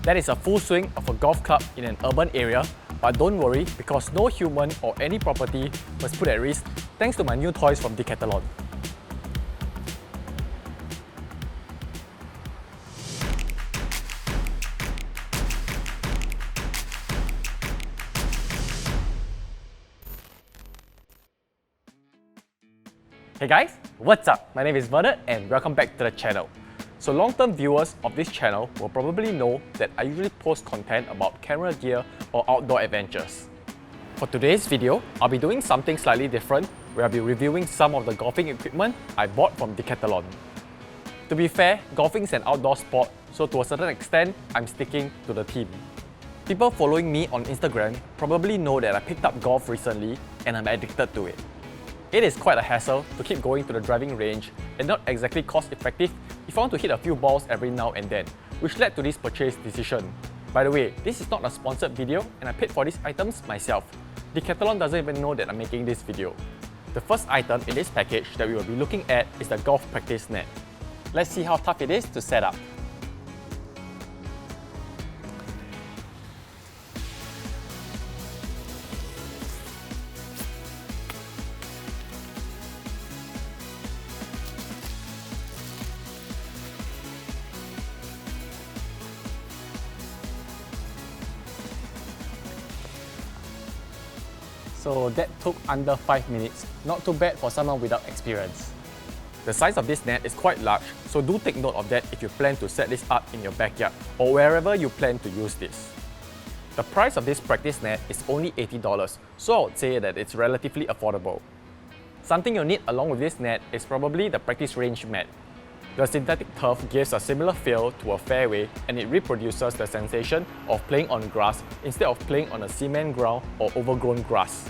That is a full swing of a golf club in an urban area, but don't worry because no human or any property was put at risk thanks to my new toys from Decathalon. Hey guys, what's up? My name is Bernard and welcome back to the channel. So long-term viewers of this channel will probably know that I usually post content about camera gear or outdoor adventures. For today's video, I'll be doing something slightly different where I'll be reviewing some of the golfing equipment I bought from Decathalon. To be fair, golfing is an outdoor sport, so to a certain extent, I'm sticking to the theme. People following me on Instagram probably know that I picked up golf recently and I'm addicted to it. It is quite a hassle to keep going to the driving range and not exactly cost effective if I want to hit a few balls every now and then, which led to this purchase decision. By the way, this is not a sponsored video and I paid for these items myself. Decathalon doesn't even know that I'm making this video. The first item in this package that we will be looking at is the golf practice net. Let's see how tough it is to set up. So that took under 5 minutes, not too bad for someone without experience. The size of this net is quite large, so do take note of that if you plan to set this up in your backyard or wherever you plan to use this. The price of this practice net is only $80, so I would say that it's relatively affordable. Something you'll need along with this net is probably the practice range mat. The synthetic turf gives a similar feel to a fairway and it reproduces the sensation of playing on grass instead of playing on a cement ground or overgrown grass.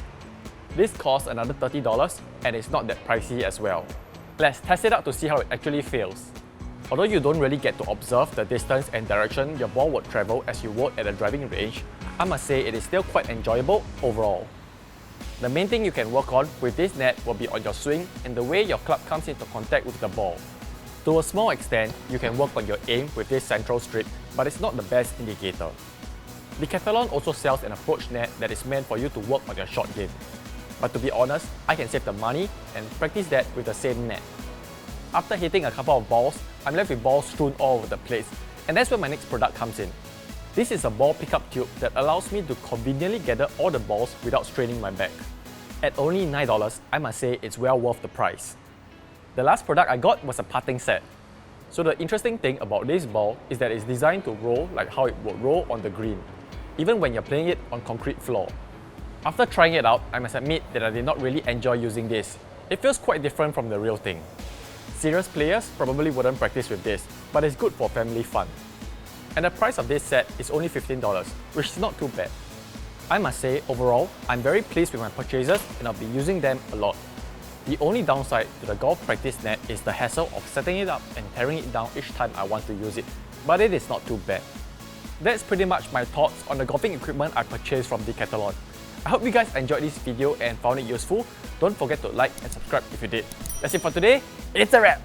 This costs another $30 and it's not that pricey as well. Let's test it out to see how it actually feels. Although you don't really get to observe the distance and direction your ball would travel as you would at a driving range, I must say it is still quite enjoyable overall. The main thing you can work on with this net will be on your swing and the way your club comes into contact with the ball. To a small extent, you can work on your aim with this central strip, but it's not the best indicator. Decathalon also sells an approach net that is meant for you to work on your shot game. But to be honest, I can save the money and practice that with the same net. After hitting a couple of balls, I'm left with balls strewn all over the place, and that's where my next product comes in. This is a ball pickup tube that allows me to conveniently gather all the balls without straining my back. At only $9, I must say it's well worth the price. The last product I got was a putting set. So the interesting thing about this ball is that it's designed to roll like how it would roll on the green, even when you're playing it on concrete floor. After trying it out, I must admit that I did not really enjoy using this. It feels quite different from the real thing. Serious players probably wouldn't practice with this, but it's good for family fun. And the price of this set is only $15, which is not too bad. I must say, overall, I'm very pleased with my purchases and I'll be using them a lot. The only downside to the golf practice net is the hassle of setting it up and tearing it down each time I want to use it, but it is not too bad. That's pretty much my thoughts on the golfing equipment I purchased from Decathalon. I hope you guys enjoyed this video and found it useful. Don't forget to like and subscribe if you did. That's it for today, it's a wrap!